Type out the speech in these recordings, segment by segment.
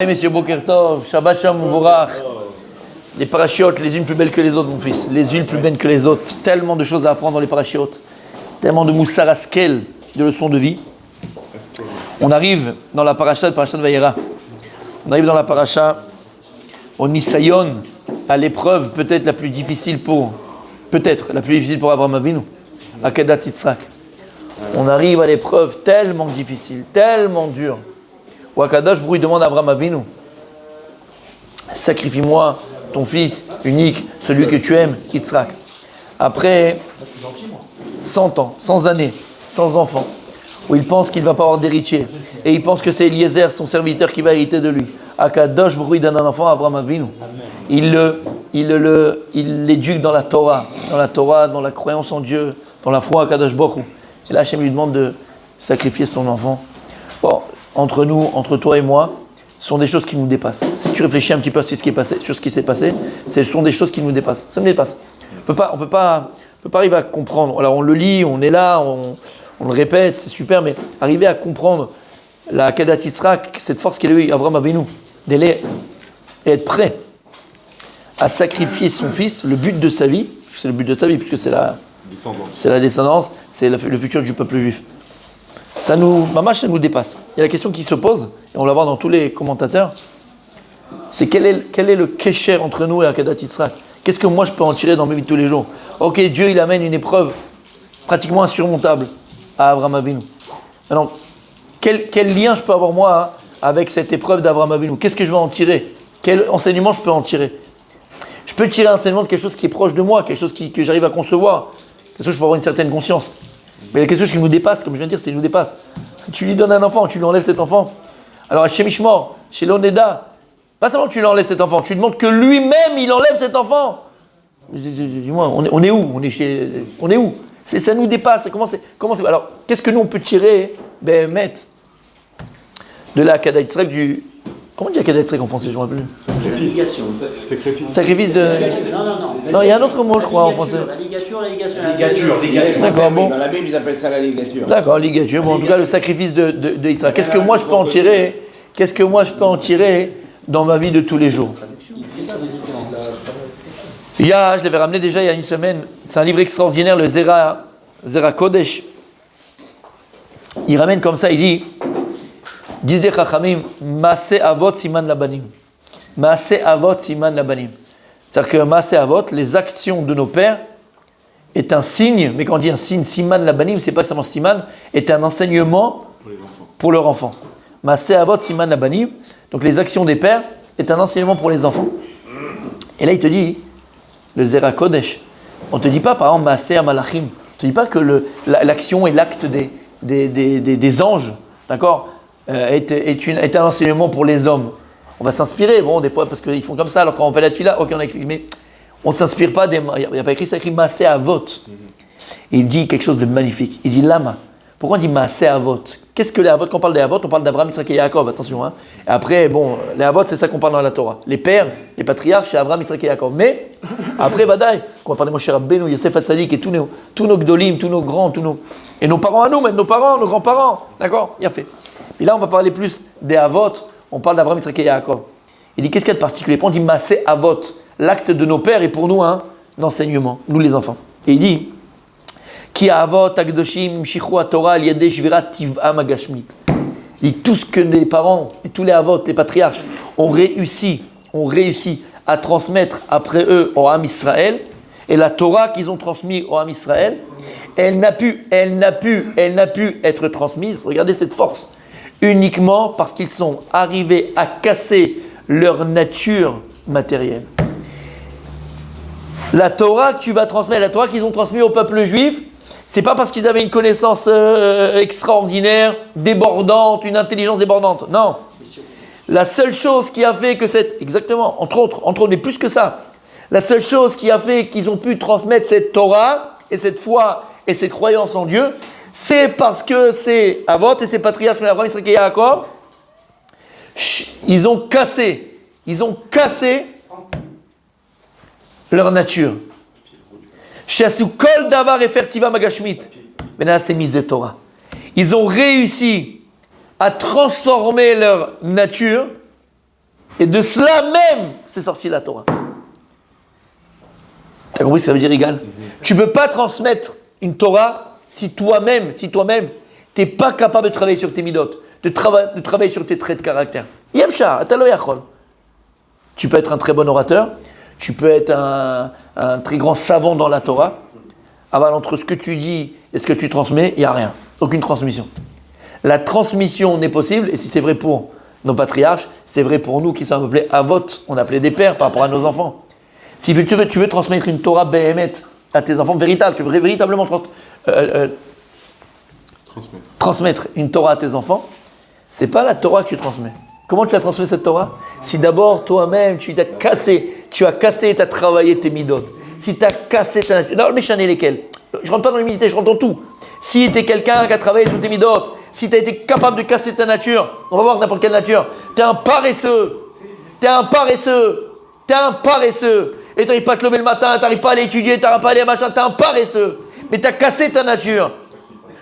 Messieurs, Boker Tov, Shabbat Shalom Uvorach. Les parachiotes, les unes plus belles que les autres, mon fils. Les unes plus belles que les autres. Tellement de choses à apprendre dans les parachiotes. Tellement de moussar askel, de leçons de vie. On arrive dans la paracha de Vayera. On arrive dans la paracha au Nisayon, à l'épreuve peut-être la plus difficile pour Abraham Avinu, à Kedat Yitzhak. On arrive à l'épreuve tellement difficile, tellement dure. Où Akadosh Baruch Hu demande à Abraham Avinu, sacrifie-moi ton fils unique, celui que tu aimes, Yitzhak. Après 100 ans, 100 années, sans enfant, où il pense qu'il ne va pas avoir d'héritier, et il pense que c'est Eliezer, son serviteur, qui va hériter de lui. Akadosh Baruch Hu donne un enfant à Abraham Avinu. Il l'éduque dans la Torah, dans la croyance en Dieu, dans la foi à Akadosh Baruch Hu. Et là, Hachem lui demande de sacrifier son enfant. Bon, entre nous, entre toi et moi, ce sont des choses qui nous dépassent. Si tu réfléchis un petit peu sur ce qui s'est passé, ce sont des choses qui nous dépassent. Ça me dépasse. On peut pas arriver à comprendre. Alors on le lit, on est là, on le répète, c'est super, mais arriver à comprendre la Kedat Yitzhak, cette force qu'il a eu, Abraham Avinu, d'aller et être prêt à sacrifier son fils, le but de sa vie, c'est le but de sa vie, puisque c'est la descendance, c'est le futur du peuple juif. Ça nous dépasse. Il y a la question qui se pose, et on la voit dans tous les commentateurs, c'est quel est le kécher entre nous et Kedat Yitzhak? Qu'est-ce que moi je peux en tirer dans ma vie de tous les jours? Ok, Dieu il amène une épreuve pratiquement insurmontable à Abraham Avinu. Alors, quel lien je peux avoir moi avec cette épreuve d'Abraham Avinu? Qu'est-ce que je vais en tirer? Quel enseignement je peux en tirer? Je peux tirer un enseignement de quelque chose qui est proche de moi, quelque chose que j'arrive à concevoir, quelque chose que je peux avoir une certaine conscience. Mais il y a quelque chose qui nous dépasse, comme je viens de dire, c'est qu'il nous dépasse. Tu lui donnes un enfant, tu lui enlèves cet enfant. Alors à Shemishmor, chez l'Oneda, pas seulement tu lui enlèves cet enfant, tu lui demandes que lui-même il enlève cet enfant. Dis-moi, on est où? On est où? Ça nous dépasse. Comment c'est? Alors, qu'est-ce que nous on peut tirer, de la Kedat Yitzhak du. Comment on dit Kedat Yitzhak en français? Je ne me rappelle plus. Sacrifice de. Non, il y a un autre mot, je crois, en français. La ligature. D'accord, bon. Dans la Bible, ils appellent ça la ligature. D'accord, ligature. Bon, en tout cas, le sacrifice de Yitzhak. Qu'est-ce que moi je peux en tirer dans ma vie de tous les jours? Je l'avais ramené déjà il y a une semaine. C'est un livre extraordinaire, le Zera Kodesh. Il ramène comme ça, il dit, disent des Chachamim, Maase Avot Siman Labanim. Maase Avot Siman Labanim. C'est-à-dire que Maase Avot, les actions de nos pères, est un signe, mais quand on dit un signe, Siman Labanim, c'est pas seulement Siman, est un enseignement pour leur enfant. Maase Avot Siman Labanim, donc les actions des pères, est un enseignement pour les enfants. Et là, il te dit, le Zera Kodesh, on ne te dit pas, par exemple, Maase Amalachim, on ne te dit pas que l'action et l'acte des anges, d'accord, est un enseignement pour les hommes. On va s'inspirer, bon, des fois, parce qu'ils font comme ça, alors quand on fait la tefila, ok, on explique, mais on ne s'inspire pas il n'y a pas écrit ça, écrit Maase Avot. Il dit quelque chose de magnifique. Il dit Lama. Pourquoi on dit Maase Avot? Qu'est-ce que les Avot? Quand on parle des Avot, on parle d'Abraham, Yitzhak et Yaakov, attention. Hein. Et après, bon, les Avot, c'est ça qu'on parle dans la Torah. Les pères, les patriarches, c'est Abraham, Yitzhak et Yaakov. Mais, après, Vadaï, quand on parle de Moshe Rabbeinu, Yosef Hatzadik et tous nos Gdolim, tous nos grands, et nos parents à nous, même nos parents, nos grands-parents. D'accord? Il y a fait. Et là, on va parler plus des Avot. On parle d'Abraham, Yitzhak et Yaakov. Il dit, qu'est-ce qu'il y a de particulier? On dit Maase Avot. L'acte de nos pères est pour nous un enseignement, nous les enfants. Et il dit, Ki Avot Akdoshim Shichu Torah al Yadei Shvirat Tiv'am Agashmit. Il dit, tout ce que les parents et tous les Avot, les patriarches, ont réussi à transmettre après eux au Ham Israël, et la Torah qu'ils ont transmise au Ham Israël, elle n'a pu être transmise, regardez cette force, uniquement parce qu'ils sont arrivés à casser leur nature matérielle. La Torah que tu vas transmettre, la Torah qu'ils ont transmise au peuple juif, c'est pas parce qu'ils avaient une connaissance extraordinaire, débordante, une intelligence débordante. Non. La seule chose qui a fait que exactement, entre autres, mais plus que ça, la seule chose qui a fait qu'ils ont pu transmettre cette Torah et cette foi et cette croyance en Dieu, c'est parce que ces Avot et ces patriarches, Abraham, Yitzhak et Yaakov, ils ont cassé leur nature. Ils ont réussi à transformer leur nature Et de cela même, c'est sorti la Torah. T'as compris ce que ça veut dire, Igal? Tu ne peux pas transmettre une Torah si toi-même, t'es pas capable de travailler sur tes midot, de travailler sur tes traits de caractère. Yevcha, atalo yachol. Tu peux être un très bon orateur, tu peux être un très grand savant dans la Torah. Aval, entre ce que tu dis et ce que tu transmets, il n'y a rien. Aucune transmission. La transmission n'est possible, et si c'est vrai pour nos patriarches, c'est vrai pour nous qui sommes appelés avot, on appelait des pères par rapport à nos enfants. Si tu veux transmettre une Torah béhémet à tes enfants, véritable, tu veux véritablement transmettre une Torah à tes enfants, c'est pas la Torah que tu transmets. Comment tu as transmis cette Torah? Si d'abord toi-même tu as cassé, tu as travaillé tes midot. Si tu as cassé ta nature. Non, le méchané lesquels? Je rentre pas dans l'humilité, je rentre dans tout. Si tu es quelqu'un qui a travaillé sur tes midot, si tu as été capable de casser ta nature, on va voir n'importe quelle nature, tu es un paresseux. Et tu n'arrives pas à te lever le matin, tu n'arrives pas à aller étudier, tu n'arrives pas à aller à machin, tu es un paresseux. Mais tu as cassé ta nature.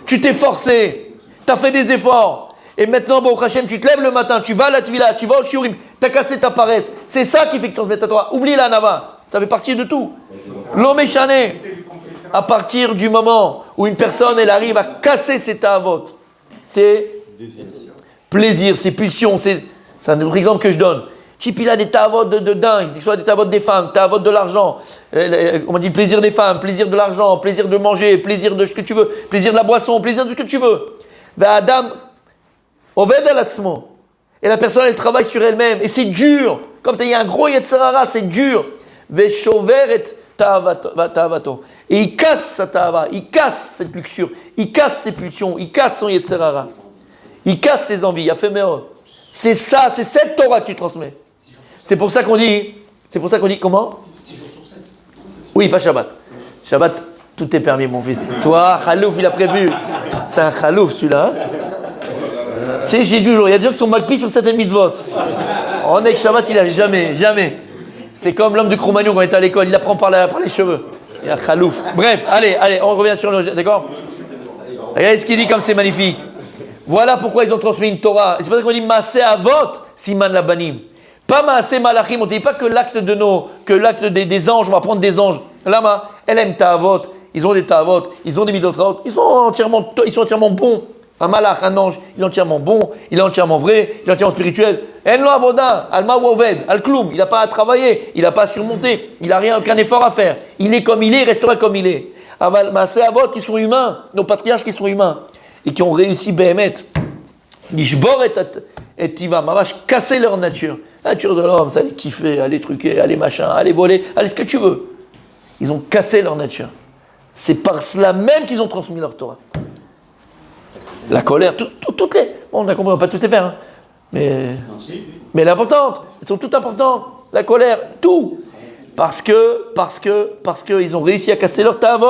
Tu t'es forcé, tu as fait des efforts. Et maintenant, Baruch Hashem, tu te lèves le matin, tu vas à la tvila, tu vas au shiurim, tu as cassé ta paresse. C'est ça qui fait que tu transmets ta Torah. Oublie la nava, ça fait partie de tout. L'homme est chané. À partir du moment où une personne, elle arrive à casser ses ta'avot, c'est plaisir, c'est pulsion, c'est un autre exemple que je donne. Type, il a des ta'avot de dingue, que ce soit des ta'avot des femmes, ta'avot de l'argent, on dit plaisir des femmes, plaisir de l'argent, plaisir de manger, plaisir de ce que tu veux, plaisir de la boisson, plaisir de ce que tu veux. Adam, Oved alatzmo. Et la personne, elle travaille sur elle-même, et c'est dur. Comme il y a un gros Yetzirara, c'est dur. Veshover et ta'avato. Et il casse sa ta'ava, il casse cette luxure, il casse ses pulsions, il casse son Yetzirara. Il casse ses envies, il a fait méod. C'est ça, c'est cette Torah que tu transmets. C'est pour ça qu'on dit, comment? 6 jours sur 7. Oui, pas Shabbat. Shabbat, tout est permis, mon fils. Toi, Khalouf, il a prévu. C'est un Khalouf, celui-là. Tu sais, j'ai toujours, il y a des gens qui sont mal pris sur certaines mitzvot. On est que Shabbat, il a jamais. C'est comme l'homme de Cro-Magnon quand il était à l'école, il apprend par les cheveux. Il y a Khalouf. Bref, allez, on revient sur le... D'accord? Regardez ce qu'il dit comme c'est magnifique. Voilà pourquoi ils ont transmis une Torah. Et c'est pour ça qu'on dit Maaseh Avot, Siman Labanim. Pas Maaseh Malachim. On ne dit pas que l'acte des anges, on va prendre des anges. Lama, elle aime Ta'avot. Ils ont des Ta'avot, ils ont des Midot. Ils sont entièrement bons. Un malach, un ange, il est entièrement bon, il est entièrement vrai, il est entièrement spirituel. En lo avoda, alma woved, al klum. Il n'a pas à travailler, il n'a pas à surmonter, il n'a aucun effort à faire. Il est comme il est, il restera comme il est. Aval Maaseh Avot qui sont humains, nos patriarches qui sont humains. Et qui ont réussi Béhémet, Lishbor et Tiva, mavache, casser leur nature. La nature de l'homme, ça allait kiffer, aller truquer, aller machin, aller voler, aller ce que tu veux. Ils ont cassé leur nature. C'est par cela même qu'ils ont transmis leur Torah. La colère, toutes les... Bon, on a compris, on ne va pas tous les faire, hein. Mais l'importante, elles sont toutes importantes. La colère, tout. Parce que ils ont réussi à casser leur Ta'avot,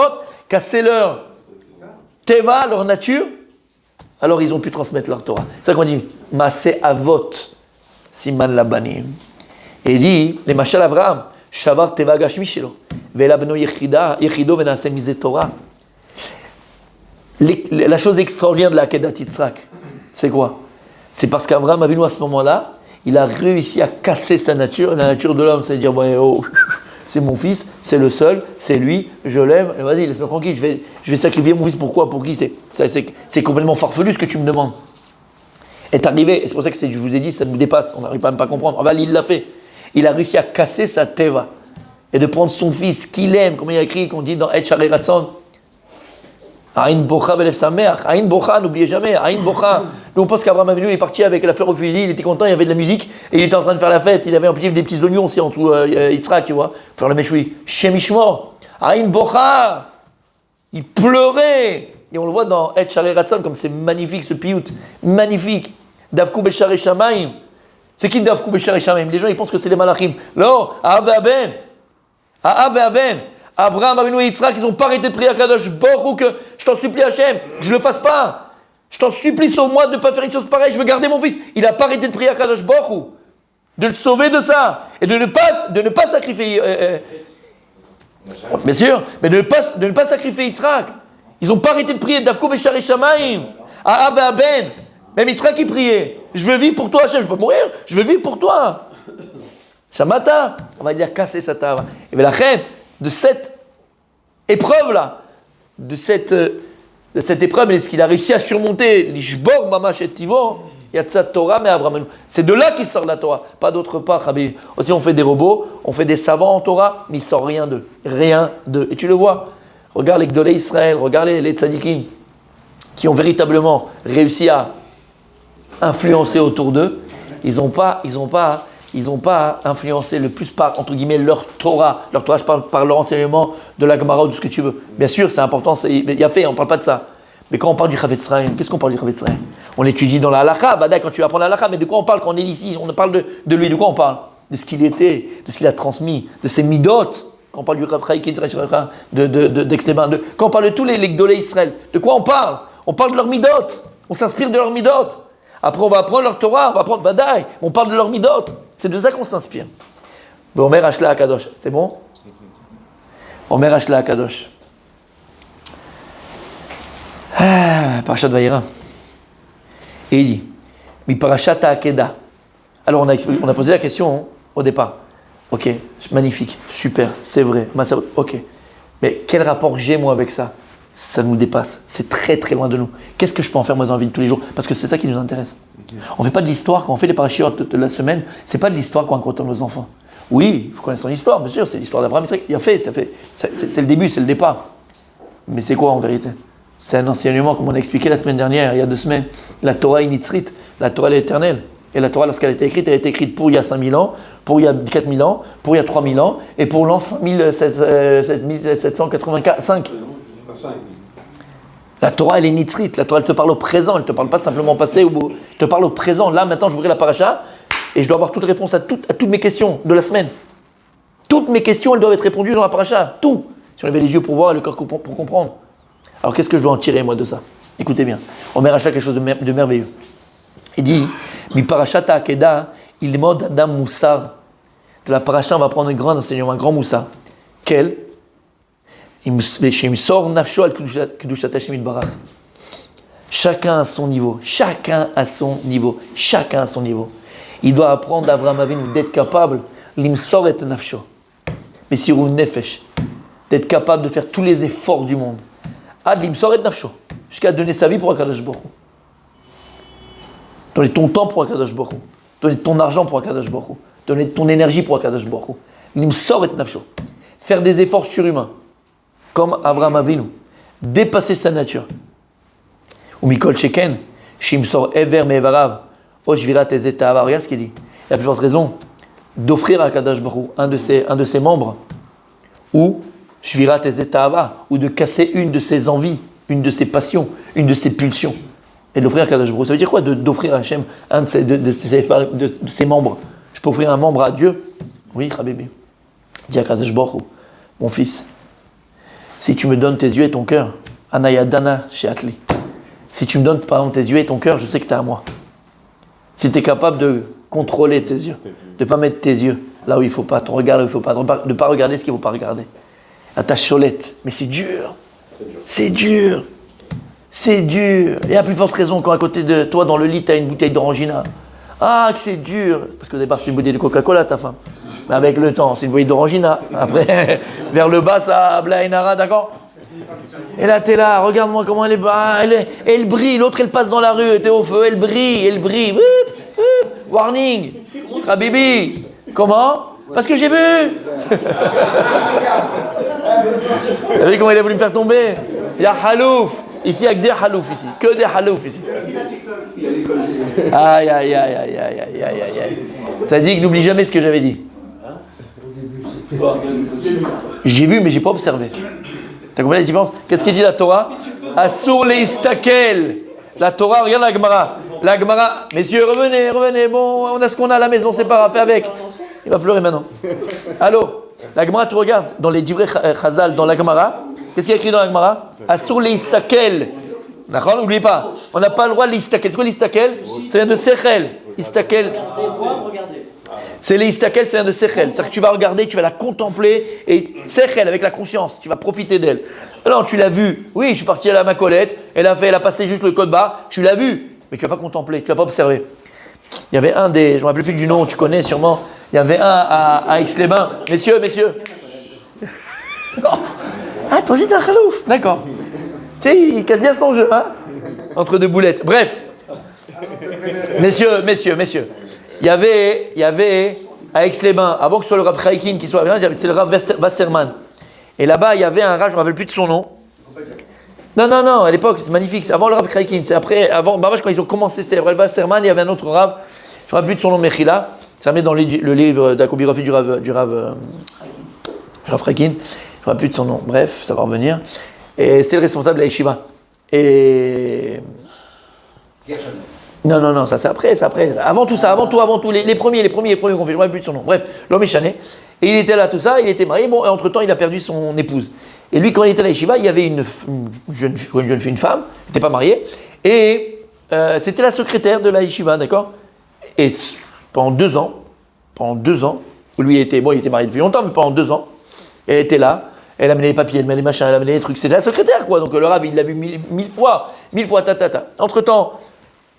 casser leur Teva, leur nature. Alors ils ont pu transmettre leur Torah. C'est ça qu'on dit Maaseh Avot, Siman Labanim. Et il dit, les Machal Avraham, Shavar Teva Gashmi Shelo, Vela Beno Yechido Venaseh Mizeh Torah. La chose extraordinaire de la Akedat Yitzhak, c'est quoi? C'est parce qu'Avraham Avinu à ce moment-là, il a réussi à casser sa nature. La nature de l'homme, c'est de dire c'est mon fils, c'est le seul, c'est lui, je l'aime, et vas-y, laisse-moi tranquille, je vais sacrifier mon fils, pourquoi? Pour qui? C'est complètement farfelu ce que tu me demandes. Est arrivé, et c'est pour ça que je vous ai dit, ça nous dépasse, on n'arrive pas même pas à comprendre. Aval, il l'a fait. Il a réussi à casser sa teva, et de prendre son fils, qu'il aime, comme il y a écrit, qu'on dit dans Et Sharei Ratzon, Aïn Bocha Belef Sameach, Aïn Bocha, n'oubliez jamais, Aïn Bocha. Nous on pense qu'Abraham Avinu est parti avec la fleur au fusil, il était content, il y avait de la musique, et il était en train de faire la fête, il avait des petits oignons aussi en dessous, Yitzhak, tu vois, pour faire le méchoui. Shemishmor, Aïn Bocha, il pleurait. Et on le voit dans Et Sharei Ratzon, comme c'est magnifique ce piout, magnifique. Davku Besharei Shamayim. C'est qui Davku Besharei Shamayim? Les gens ils pensent que c'est les malachim. Non, Aav Aben. Abraham, Avinu et Yitzhak, ils n'ont pas arrêté de prier à Kadosh Baruch que je t'en supplie Hachem, que je ne le fasse pas. Je t'en supplie, sauve-moi de ne pas faire une chose pareille, je veux garder mon fils. Il n'a pas arrêté de prier à Kadosh Baruch, de le sauver de ça, et de ne pas sacrifier, bien sûr, mais de ne pas sacrifier Yitzhak. Ils n'ont pas arrêté de prier, Davko Besharei Shamayim, Aav Aben. Même Yitzhak qui priait, je veux vivre pour toi Hachem, je ne peux mourir, je veux vivre pour toi. Shamata, on va dire casser sa tava. Et bien la reine de cette épreuve-là, de cette épreuve, est-ce qu'il a réussi à surmonter l'ishbor mamash et tivon, yatzat Torah mais Abraham. C'est de là qu'il sort la Torah, pas d'autre part. Rabbi. Aussi on fait des robots, on fait des savants en Torah, mais il sort rien d'eux, rien d'eux. Et tu le vois, regarde les Gdolei Israël, regarde les tzadikim, qui ont véritablement réussi à influencer autour d'eux. Ils n'ont pas influencé le plus par, entre guillemets, leur Torah. Leur Torah, je parle par leur enseignement de la Gemara ou de ce que tu veux. Bien sûr, c'est important, il y a fait, on ne parle pas de ça. Mais quand on parle du Chavetz Chaim, qu'est-ce qu'on parle du Chavetz Chaim? On l'étudie dans la halakha, quand tu apprends la halakha, mais de quoi on parle quand on est ici? On parle de lui, de quoi on parle? De ce qu'il était, de ce qu'il a transmis, de ses midot. Quand on parle du Chavetz Chaim, d'Exléban, quand on parle de tous les Gdolei Israël, de quoi on parle? On parle de leur midot, on s'inspire de leur midot. Après, on va apprendre leur Torah, on va apprendre Badaï, on parle de leur midot. C'est de ça qu'on s'inspire. Omer Hashla Akadosh, c'est bon? Omer Hashla Akadosh. Parashat Vayera. Et il dit, Mi Parashat Akeda. Alors, on a posé la question au départ. Ok, magnifique, super, c'est vrai. Ok, mais quel rapport j'ai moi avec ça? Ça nous dépasse, c'est très très loin de nous. Qu'est-ce que je peux en faire moi dans la vie de tous les jours? Parce que c'est ça qui nous intéresse. On ne fait pas de l'histoire, quand on fait les parachiotes de la semaine, c'est pas de l'histoire qu'on raconte à nos enfants. Oui, il faut connaître son histoire, bien sûr, c'est l'histoire d'Abraham, c'est le début, c'est le départ. Mais c'est quoi en vérité? C'est un enseignement, comme on a expliqué la semaine dernière, il y a 2 semaines. La Torah est nitzrit, la Torah est éternelle. Et la Torah, lorsqu'elle a été écrite, elle a été écrite pour il y a 5000 ans, pour il y a 4000 ans, pour il y a 3000 ans, et pour l'an 7785. La Torah, elle est nitzrit. La Torah, elle te parle au présent. Elle ne te parle pas simplement au passé. Elle te parle au présent. Là, maintenant, je vais ouvrir la paracha et je dois avoir toute réponse à toutes mes questions de la semaine. Toutes mes questions, elles doivent être répondues dans la paracha. Tout. Si on avait les yeux pour voir et le cœur pour comprendre. Alors, qu'est-ce que je dois en tirer, moi, de ça? Écoutez bien. On met Racha quelque chose de merveilleux. Il dit, Mi parashat Akeda, il mode Adam Moussar. De la paracha, on va prendre un grand enseignement, un grand Moussar. Quel? Chacun à son niveau, chacun à son niveau, chacun à son niveau. Il doit apprendre d'Abraham Avinu d'être capable, l'imsor et nafsho, mais sur une nefesh, d'être capable de faire tous les efforts du monde. Ad l'imsor et nafsho, jusqu'à donner sa vie pour Akadosh Baruch Hu. Donner ton temps pour Akadosh Baruch Hu. Donner ton argent pour Akadosh Baruch Hu. Donner ton énergie pour Akadosh Baruch Hu. L'imsor et nafsho. Faire des efforts surhumains. Comme Abraham Avinu, dépasser sa nature. Ou Mikol Sheken, Shimsor Ever Mevarav, Oshvirat Ezeta. Regarde ce qu'il dit. Il a plus forte raison d'offrir à Kadosh Baruch Hu un de ses membres, ou Shvirat Ezeta, ou de casser une de ses envies, une de ses passions, une de ses pulsions, et de l'offrir à Kadosh Baruch Hu. Ça veut dire quoi d'offrir à Hachem un de ses membres? Je peux offrir un membre à Dieu? Oui, Khabébé. Dis à Kadosh Baruch Hu, mon fils, si tu me donnes tes yeux et ton cœur, Anayadana chez Atli. Si tu me donnes par exemple tes yeux et ton cœur, je sais que tu es à moi. Si tu es capable de contrôler tes yeux, de ne pas mettre tes yeux là où il ne faut pas, ton regard là où il ne faut pas, de ne pas regarder ce qu'il ne faut pas regarder. À ta cholette. Mais c'est dur. C'est dur. C'est dur. Et à plus forte raison quand à côté de toi dans le lit, tu as une bouteille d'orangina. Ah, que c'est dur. Parce que au départ, c'est une bouteille de Coca-Cola, ta femme. Mais avec le temps, c'est une bouteille d'orangina. Après, vers le bas, ça blainara, d'accord? Et là, t'es là, regarde-moi comment elle est bas. Elle brille, l'autre, elle passe dans la rue, t'es au feu, elle brille, elle brille. Warning. Habibi. Comment? Parce que j'ai vu. Vous savez comment il a voulu me faire tomber? Il y a halouf. Ici, il y a que des halouf ici. Que des halouf ici. Aïe, aïe, aïe, aïe, aïe, aïe, aïe, aïe. Ça dit que n'oublie jamais ce que j'avais dit. J'ai vu, mais j'ai pas observé. T'as compris la différence? Qu'est-ce qu'il dit la Torah? Asur leistakel. La Torah, regarde la Gemara. La Gemara, messieurs, revenez. Bon, on a ce qu'on a à la maison, c'est pas grave, fais avec. Il va pleurer maintenant. Allô? La Gemara, tu regardes dans les divrei Chazal, dans la Gemara. Qu'est-ce qu'il y a écrit dans la Gemara? Asur leistakel. D'accord? N'oubliez pas. On n'a pas le droit de l'istakel. C'est quoi l'istakel? Ça vient de sechel. Istakel. C'est l'istakel, ça vient de sechel. C'est-à-dire que tu vas regarder, tu vas la contempler et sechel avec la conscience. Tu vas profiter d'elle. Alors tu l'as vue. Oui, je suis parti à ma Colette. Elle a passé juste le code barre. Tu l'as vue, mais tu vas pas contempler. Tu vas pas observer. Il y avait un des, je me rappelle plus du nom. Tu connais sûrement. Il y avait un à Aix-les-Bains. Messieurs. Ah, toi aussi t'es un khalouf. D'accord. Tu sais, il cache bien son jeu, hein. Entre deux boulettes. Bref. Messieurs. Il y avait à Aix-les-Bains, avant que ce soit le Rav Chaikin qui soit bien, c'était le Rav Wasserman. Et là-bas, il y avait un Rav, je ne me rappelle plus de son nom. Non, à l'époque, c'est magnifique. C'est avant le Rav Chaikin. C'est après, avant, quand ils ont commencé, c'était le Rav Wasserman, il y avait un autre Rav, je ne me rappelle plus de son nom, Mechila. Ça met dans le livre de la chorégraphie du Rav Chaikin. Je ne me rappelle plus de son nom. Bref, ça va revenir. Et c'était le responsable de la Yeshiva. Et. Non, ça c'est après. Avant tout, les premiers qu'on fait, je ne me rappelle plus de son nom. Bref, l'homme est chané. Et il était là, tout ça, il était marié. Bon, et entre-temps, il a perdu son épouse. Et lui, quand il était à la Yeshiva, il y avait une jeune fille, une femme, il n'était pas marié. Et c'était la secrétaire de la Yeshiva, d'accord. Et pendant 2 ans, lui il était marié depuis longtemps, mais pendant 2 ans, elle était là. Elle amenait les papiers, elle amenait les machins, elle amenait les trucs. C'était la secrétaire, quoi. Donc le Rav, il l'a vu mille fois, ta. Entre-temps,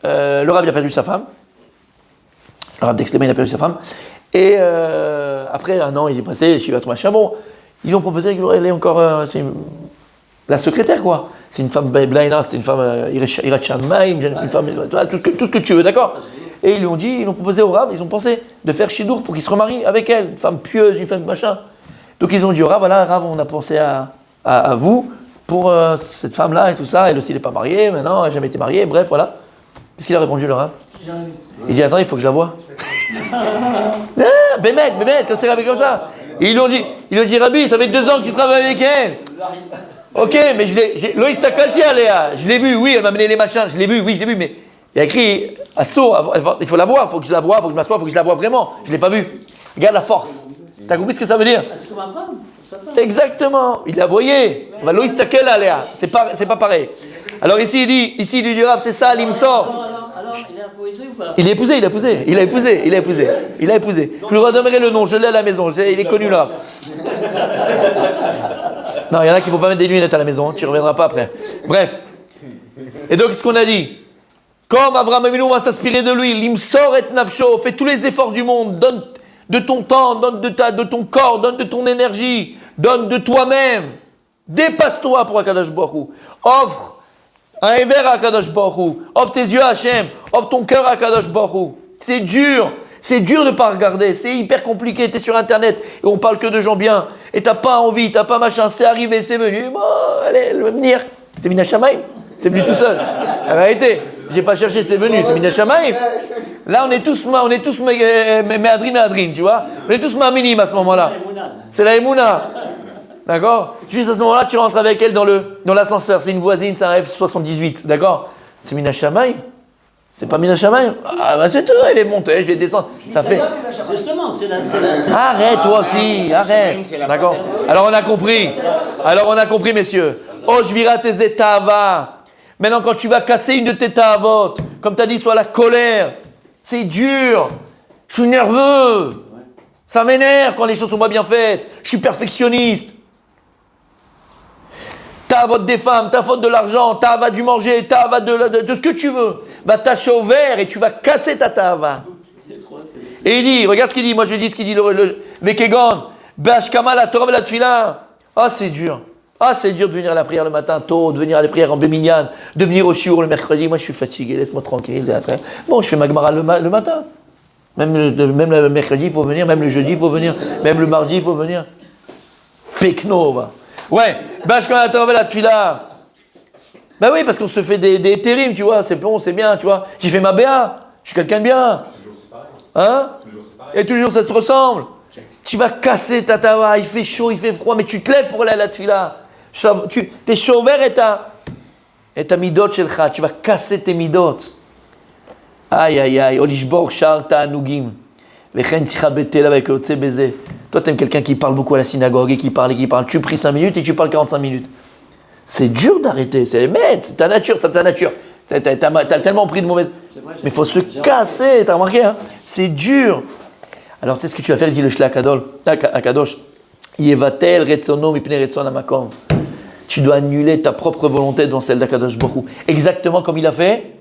le Rav, il a perdu sa femme. Le Rav d'Aix-les-Bains, il a perdu sa femme. Et après 1 an, il est passé, je vais tout machin. Bon, ils ont proposé qu'elle est encore. C'est la secrétaire, quoi. C'est une femme blaina, c'était une femme Irachanmaïm, une femme. Tout ce que tu veux, d'accord. Et ils ont proposé au Rav, ils ont pensé de faire Shidour pour qu'il se remarie avec elle. Une femme pieuse, une femme machin. Donc ils ont dit au Rav, voilà, Rav, on a pensé à vous pour cette femme-là et tout ça. Elle aussi, n'est pas mariée, maintenant, elle n'a jamais été mariée, bref, voilà. Qu'est-ce qu'il a répondu, le Rav? Il dit, attends, il faut que je la voie. Bémet, comme c'est Rabbi comme ça. Et ils lui ont dit, Rabbi, ça fait 2 ans que tu travailles avec elle. Ok, mais Loïs Takalti, Léa, je l'ai vu, oui, elle m'a amené les machins, je l'ai vu, mais il y a écrit, assaut, il faut la voir, il faut que je la voie, il faut que je m'assoie, il faut que je la voie vraiment. Je ne l'ai pas vu. Regarde la force. T'as compris ce que ça veut dire? C'est comme un femme. Exactement. Il la voyait. Loïs Takalti, Léa. C'est pas pareil. Alors ici, il dit, Rav, c'est ça, l'imsor. Alors, il a épousé ou pas? Il a épousé. Je lui redonnerai le nom, je l'ai à la maison, il est connu là. Non, il y en a qui ne faut pas mettre des lunettes à la maison, tu ne reviendras pas après. Bref. Et donc, ce qu'on a dit, comme Abraham Avinu va s'inspirer de lui, l'imsor et nafsho, fais tous les efforts du monde, donne de ton temps, donne de ton corps, donne de ton énergie, donne de toi-même. Dépasse-toi pour Akadosh Baruch Hu. Offre un éver à Akadosh Baruch Hu. Offre tes yeux à Hachem. Offre ton cœur à Akadosh Baruch Hu. C'est dur de ne pas regarder. C'est hyper compliqué. Tu es sur Internet et on parle que de gens bien. Et tu n'as pas envie, tu n'as pas machin. C'est arrivé, c'est venu. Bon, allez, le venir. C'est Mina Shamaim. C'est venu tout seul. La vérité, j'ai pas cherché, c'est venu. C'est Mina Shamaim. Là, on est tous méadrine, tu vois. On est tous maminim à ce moment-là. C'est la Emouna. D'accord? Juste à ce moment-là, tu rentres avec elle dans l'ascenseur. C'est une voisine, c'est un F78. D'accord? C'est Mina Shamaim. C'est pas Mina Shamaim. Ah, bah c'est tout, elle est montée, je vais descendre. Ça fait. Justement, c'est la. Arrête, toi aussi, arrête. D'accord? Alors, on a compris, messieurs. Oh, je vira tes états. Maintenant, quand tu vas casser une de tes ta'avot, comme tu as dit, soit la colère, c'est dur. Je suis nerveux. Ça m'énerve quand les choses sont pas bien faites. Je suis perfectionniste. Ta faute des femmes, ta faute de l'argent, ta va du manger, ta va de ce que tu veux. Va t'acheter au vert et tu vas casser ta tava. Et il dit, regarde ce qu'il dit, moi je dis ce qu'il dit le Vekegon, Bashkama la Torah la Tfila. Ah, c'est dur. Ah, c'est dur de venir à la prière le matin tôt, de venir à la prière en Bémignan, de venir au shiur le mercredi. Moi je suis fatigué, laisse-moi tranquille. Bon, je fais ma Gemara le matin. Même le mercredi, il faut venir, même le jeudi, il faut venir, même le mardi, il faut venir. Pekno, va. Ouais, Bashkama la Torah la Tfila. Ben oui, parce qu'on se fait des térimes, tu vois, c'est bon, c'est bien, tu vois. J'ai fait ma BA, je suis quelqu'un de bien. Hein? Et toujours ça se ressemble. Tu vas casser ta tava, il fait chaud, il fait froid, mais tu te lèves pour aller à la tfila. T'es chauver et ta midot shelcha, tu vas casser tes midot. Aïe, aïe, aïe, olishbor shar ta'anugim. Vechen tzicha betela vekotze beze. Toi, t'aimes quelqu'un qui parle beaucoup à la synagogue et qui parle. Tu pries 5 minutes et tu parles 45 minutes. C'est dur d'arrêter, c'est ta nature, c'est ta nature. T'as tellement pris de mauvaises. Mais il faut se casser, t'as remarqué, hein? C'est dur. Alors, tu sais ce que tu vas faire, il dit le Shlach Kadosh. Yevatel retzono mipnei retzon hamakom. Tu dois annuler ta propre volonté devant celle d'Akadosh Baruch Hu. Exactement comme il a fait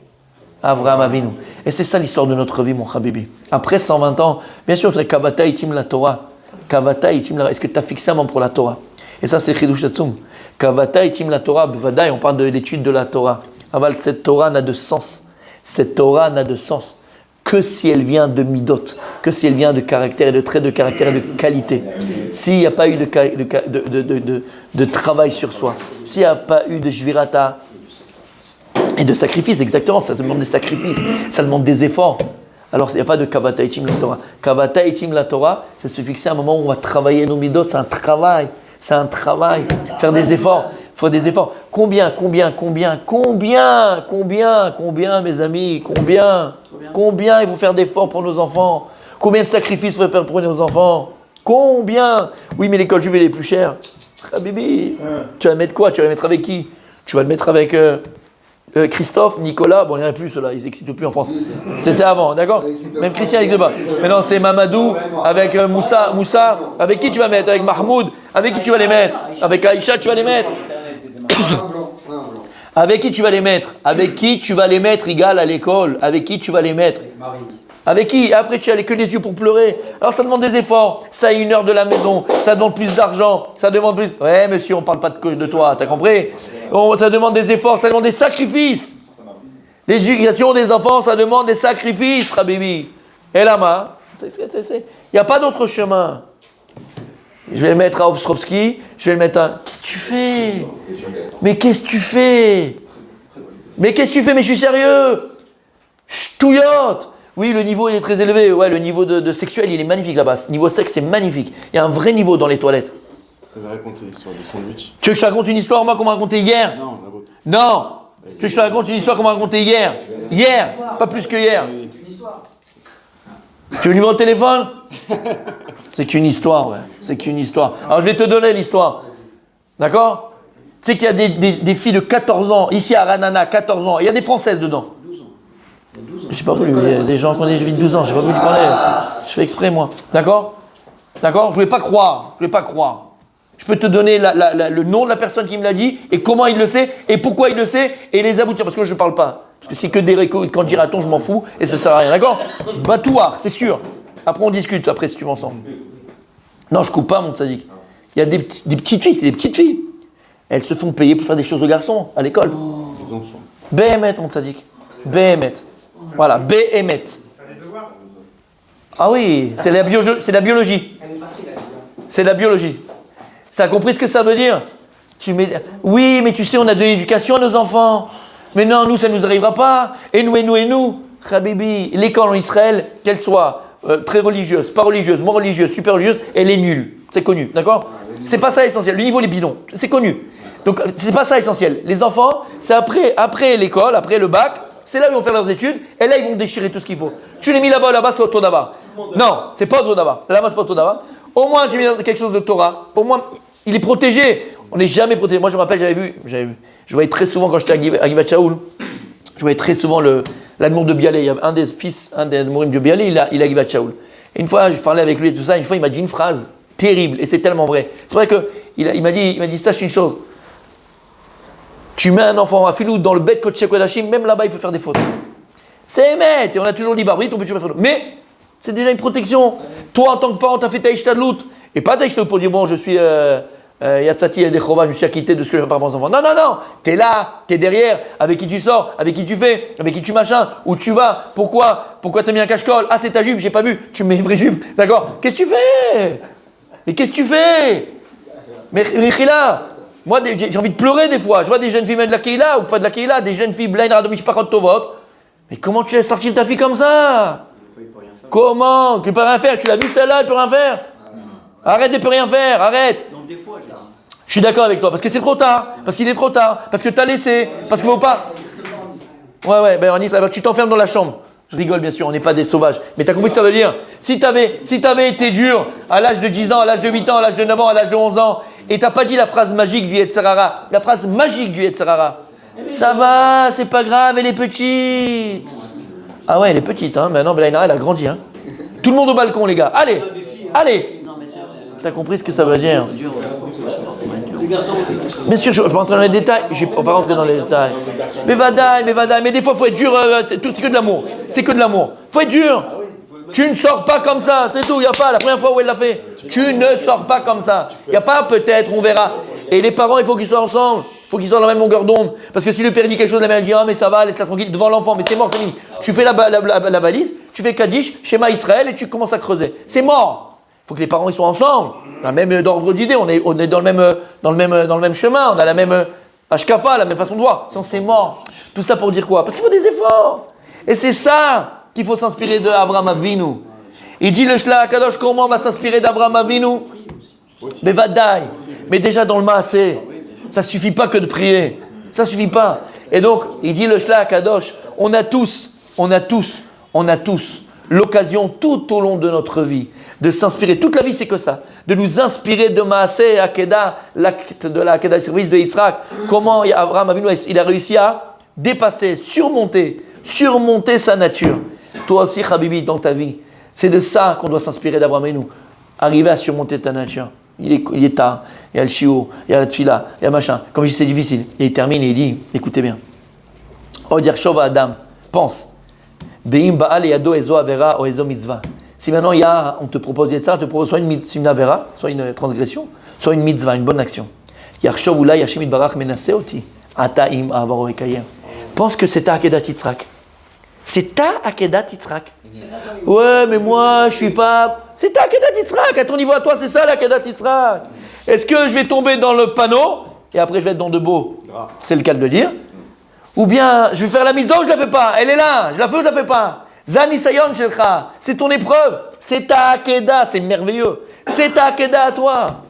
Avraham Avinu. Et c'est ça l'histoire de notre vie, mon Habibi. Après 120 ans, bien sûr, tu as Kavata Itim la Torah. Kavata Itim la... Est-ce que tu as fixé un moment pour la Torah? Et ça, c'est Chidush Tatsum. Kavata Itim la Torah, Bvadaï, on parle de l'étude de la Torah. Aval, cette Torah n'a de sens. Cette Torah n'a de sens que si elle vient de midot, que si elle vient de caractère et de traits de caractère et de qualité. S'il n'y a pas eu de travail sur soi, s'il n'y a pas eu de jvirata et de sacrifice, exactement, ça demande des sacrifices, ça demande des efforts. Alors il n'y a pas de kavata itim la Torah. Kavata itim la Torah, c'est se fixer un moment où on va travailler nos midot, c'est un travail, faire des efforts. Il faut des efforts. Combien, mes amis, combien il faut faire d'efforts pour nos enfants? Combien de sacrifices il faut faire pour nos enfants? Combien? Oui, mais l'école juive, elle est plus chère. Habibi, tu vas le mettre quoi? Tu vas le mettre avec qui? Tu vas le mettre avec Christophe, Nicolas, bon, il n'y en a plus, ceux-là, ils n'existent plus en France. C'était avant, d'accord? Même Christian n'existe pas. Maintenant, c'est Mamadou, avec Moussa, avec qui tu vas mettre? Avec Mahmoud, avec qui tu vas les mettre? Avec Aïcha, tu vas les mettre? Avec qui tu vas les mettre? Avec qui tu vas les mettre, Igal, à l'école? Avec qui tu vas les mettre? Avec qui? Après, tu as que les yeux pour pleurer. Alors, ça demande des efforts. Ça a 1 heure de la maison. Ça demande plus d'argent. Ça demande plus... Ouais, monsieur, on ne parle pas de toi. T'as compris? Ça demande des efforts. Ça demande des sacrifices. L'éducation des enfants, ça demande des sacrifices, Habibi. Et là-bas, il n'y a pas d'autre chemin. Je vais le mettre à Ostrovski. Je vais le mettre à... Qu'est-ce que tu fais? Mais qu'est-ce que tu fais? Mais je suis sérieux. Ch'touillotte. Oui, le niveau il est très élevé. Ouais, le niveau de sexuel il est magnifique là-bas. Niveau sexe c'est magnifique. Il y a un vrai niveau dans les toilettes. Tu avais raconté l'histoire du sandwich. Tu veux que je te raconte une histoire moi qu'on m'a racontée hier? Non, la vôtre. Non. Tu veux que je te raconte une histoire qu'on m'a racontée hier? Hier, pas plus que hier. C'est une histoire. Tu veux le numéro de téléphone? C'est qu'une histoire, ouais. C'est qu'une histoire. Alors je vais te donner l'histoire. D'accord? Tu sais qu'il y a des filles de 14 ans, ici à Ranana, 14 ans. Il y a des Françaises dedans. 12 ans. Je sais pas voulu, il y a des gens qui ont des vies de 12 ans, je sais pas voulu parler. Je fais exprès, moi. D'accord? Je voulais pas croire. Je peux te donner le nom de la personne qui me l'a dit, et comment il le sait, et pourquoi il le sait, et les aboutir, parce que moi je parle pas. Parce que c'est que des récoltes, quand dira-t-on, je m'en fous, et ça sert à rien, d'accord? Batouar, c'est sûr. Après on discute, après si tu veux ensemble. Non, je coupe pas, mon tzaddik. Il y a des petites filles, c'est des petites filles. Elles se font payer pour faire des choses aux garçons, à l'école. Les enfants. Béhémet, mon tzaddik. Béhémet. Voilà, Béhémet. Ah oui, c'est la biologie. C'est la biologie. Ça a compris ce que ça veut dire? Oui, mais tu sais, on a de l'éducation à nos enfants. Mais non, nous, ça ne nous arrivera pas. Et nous. Habibi, l'école en Israël, qu'elle soit très religieuse, pas religieuse, moins religieuse, super religieuse, elle est nulle. C'est connu, d'accord? C'est pas ça l'essentiel. Le niveau, il est bidon. C'est connu. Donc, c'est pas ça l'essentiel. Les enfants, c'est après l'école, après le bac, c'est là où ils vont faire leurs études, et là, ils vont déchirer tout ce qu'il faut. Tu l'as mis là-bas, c'est au Todava. Non, c'est pas au Todava. Là-bas, c'est pas au Todava. Au moins, j'ai mis dans quelque chose de Torah. Au moins, il est protégé. On n'est jamais protégé. Moi, je me rappelle, je voyais très souvent quand j'étais à Givat Shaoul, je voyais très souvent l'admour de Bialé. Il y a un des fils, un des admourim de Bialé, il a Givat Shaoul. Et une fois, je parlais avec lui et tout ça, une fois, il m'a dit une phrase terrible, et c'est tellement vrai. C'est vrai qu'il m'a dit, sache une chose. Tu mets un enfant à filou dans le bête Kodesh Kodashim, même là-bas, il peut faire des fautes. C'est émet, et on a toujours dit, oui, ton petit faire faute. Mais c'est déjà une protection. Toi, en tant que parent, tu as fait ta ishtadlout. Et pas ta ishtadlout pour dire, bon, je suis Yatsati et Dechova, je me suis acquitté de ce que je fais par rapport aux enfants. Non. Tu es là, tu es derrière, avec qui tu sors, avec qui tu fais, avec qui tu machin, où tu vas, pourquoi tu as mis un cache-col? Ah, c'est ta jupe, j'ai pas vu. Tu mets une vraie jupe, d'accord? Qu'est-ce que tu fais? Mais qu'est-ce que tu fais? Mais Richila, moi, j'ai envie de pleurer des fois. Je vois des jeunes filles même de la Keila ou pas de la Keila, des jeunes filles blind radomich parot tovot. Mais comment tu laisses sortir ta fille comme ça? Comment? Tu peux rien faire. Tu l'as vu celle-là, elle peut rien faire. Arrête, elle peut rien faire. Arrête. Donc des fois, je suis d'accord avec toi parce que c'est trop tard, parce qu'il est trop tard, parce que t'as laissé, parce qu'il faut pas. Ouais, ben tu t'enfermes dans la chambre. Je rigole bien sûr, on n'est pas des sauvages. Mais t'as compris ce que ça veut dire? Si t'avais été dur à l'âge de 10 ans, à l'âge de 8 ans, à l'âge de 9 ans, à l'âge de 11 ans, et t'as pas dit la phrase magique du Yetzirara, la phrase magique du Yetzirara, ça va, c'est pas grave, elle est petite. Ah ouais, elle est petite, hein. Maintenant, Belaïna, elle a grandi, hein. Tout le monde au balcon, les gars. Allez. non mais c'est vrai. T'as compris ce que ça veut dire? Bien sûr, je ne vais pas rentrer dans les détails. Je ne vais pas rentrer dans les détails. Mais vadaï, mais des fois, il faut être dur. C'est que de l'amour. C'est que de l'amour. Il faut être dur. Tu ne sors pas comme ça, c'est tout. Il n'y a pas, la première fois où elle l'a fait. Tu ne sors pas comme ça. Il n'y a pas peut-être, on verra. Et les parents, il faut qu'ils soient ensemble. Il faut qu'ils soient dans la même longueur d'onde. Parce que si le père dit quelque chose, la mère dit, ah, mais ça va, laisse-la tranquille devant l'enfant. Mais c'est mort, c'est fini. Tu fais la valise, tu fais Kaddish, schéma Israël, et tu commences à creuser. C'est mort. Il faut que les parents ils soient ensemble. Dans le même ordre d'idée, on est dans le même chemin, on a la même ashkafa, la même façon de voir. Sinon, c'est mort. Tout ça pour dire quoi? Parce qu'il faut des efforts. Et c'est ça qu'il faut s'inspirer d'Abraham Avinu. Il dit le Shla Kadosh, comment on va s'inspirer d'Abraham Avinu? Mais vadaï. Mais déjà dans le Maasé, ça suffit pas que de prier. Ça suffit pas. Et donc, il dit le Shla Kadosh, on a tous l'occasion tout au long de notre vie de s'inspirer. Toute la vie, c'est que ça. De nous inspirer de Maasé, Akeda, l'acte de la Akeda, le service de Yitzhak. Comment Abraham Avinu, il a réussi à dépasser, surmonter sa nature. Toi aussi, Habibi, dans ta vie, c'est de ça qu'on doit s'inspirer d'Abraham Avinu. Arriver à surmonter ta nature. Il est tard, il y a le shiur, il y a la tfila, il y a machin. Comme je dis, c'est difficile. Et il termine et il dit, écoutez bien. Od Yarshov Adam, pense. Beim Baal Yado Ezo Avera o Ezo Mitzvah. Si maintenant on te propose de ça, on te propose soit une avera, soit une transgression, soit une mitzvah, une bonne action. Yarshov Ulai Hashem Yitbarach Menaseh Oti. Ata im Avaro Ekayem. Pense que c'est ta Akedat Yitzhak. C'est ta Akedat Yitzhak. Ouais, mais moi, je suis pas. C'est ta Akedat Yitzhak. À ton niveau, à toi, c'est ça la Akedat Yitzhak. Est-ce que je vais tomber dans le panneau et après je vais être dans de beau? C'est le cas de le dire. Ou bien, je vais faire la mise ou je la fais pas. Elle est là. Je la fais ou je la fais pas. Zani Sayon Shelcha. C'est ton épreuve. C'est ta Akedat. C'est merveilleux. C'est ta Akedat à toi.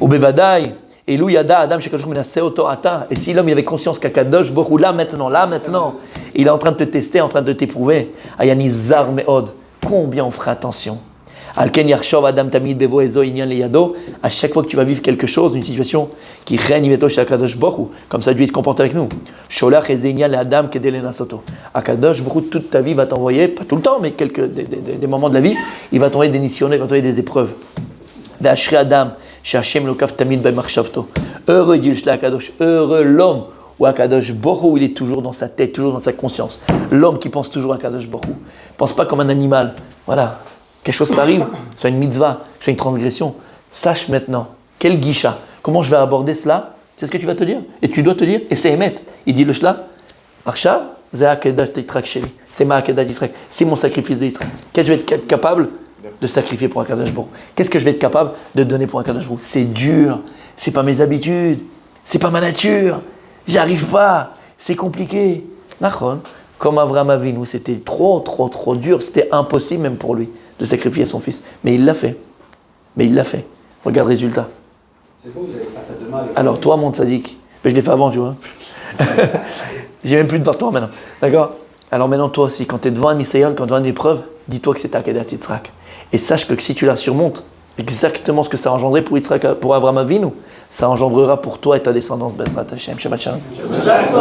Ou Bevadaï. Et Lou Yada Adam Shekadosh Menaseh Oto Ata. Et si l'homme il avait conscience qu'Akadosh Borou là maintenant, il est en train de te tester, en train de t'éprouver. Ayani Zar Meod. Combien on fera attention. Alken Yarshov Adam Tamid Bevo Ezo Inyan Leyado. À chaque fois que tu vas vivre quelque chose, une situation qui règne Iveto chez Akadosh Borou, comme ça Dieu il se comporte avec nous. Sholach Ezeinyan Le Adam Kedelena Soto. Akadosh Borou toute ta vie va t'envoyer, pas tout le temps, mais des moments de la vie, il va t'envoyer des missions, il va t'envoyer des épreuves. Ve'ashri Adam. Heureux, dit le Shla Kadosh, heureux l'homme où Akadosh Borou, il est toujours dans sa tête, toujours dans sa conscience. L'homme qui pense toujours à Akadosh Borou. Ne pense pas comme un animal. Voilà, quelque chose t'arrive, soit une mitzvah, soit une transgression. Sache maintenant, quel guicha, comment je vais aborder cela, c'est ce que tu vas te dire. Et tu dois te dire, et c'est émettre. Il dit le Shla, Arsha, c'est ma Akedat Yitzhak, c'est mon sacrifice de Yitzhak. Qu'est-ce que je vais être capable de sacrifier pour un Akadosh Borou? Qu'est-ce que je vais être capable de donner pour un Akadosh Borou? C'est dur, c'est pas mes habitudes, c'est pas ma nature, j'arrive pas, c'est compliqué. Nachon, comme Avraham Avinu, c'était trop dur, c'était impossible même pour lui de sacrifier son fils. Mais il l'a fait. Regarde le résultat. C'est bon, vous allez face à demain. Alors toi, mon tzaddik, je l'ai fait avant, tu vois. J'ai même plus de 20 ans maintenant. D'accord? Alors maintenant, toi aussi, quand tu es devant un Nisayon, quand tu es devant une épreuve, dis-toi que c'est ta Akedat Yitzhak. Et sache que si tu la surmontes, exactement ce que ça a engendré pour Yitzhak, pour Avraham Avinu, ça engendrera pour toi et ta descendance. Bezrat Hashem. Shabbat Shalom.